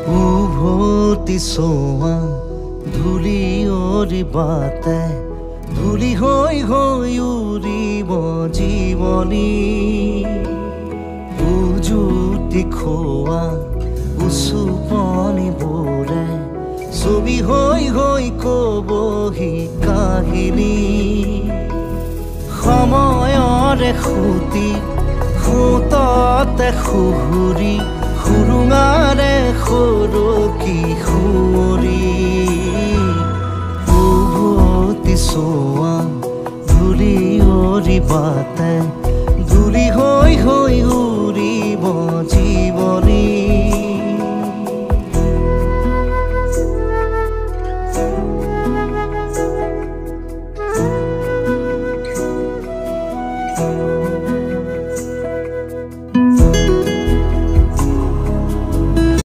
উভতি চোৱা ধূলিয়ৰি বাটে ধূলি হৈ হৈ উৰিব জীৱনী উজুতি খোৱা উচুপনিবোৰে ছবি হৈ হৈ কবহি কাহিনী সময়ৰে সুতি সুততে সুহুৰি সুৰুঙাৰে সৰকি সুঁৱৰি উভতি চোৱা ধূলিয়ৰি বাট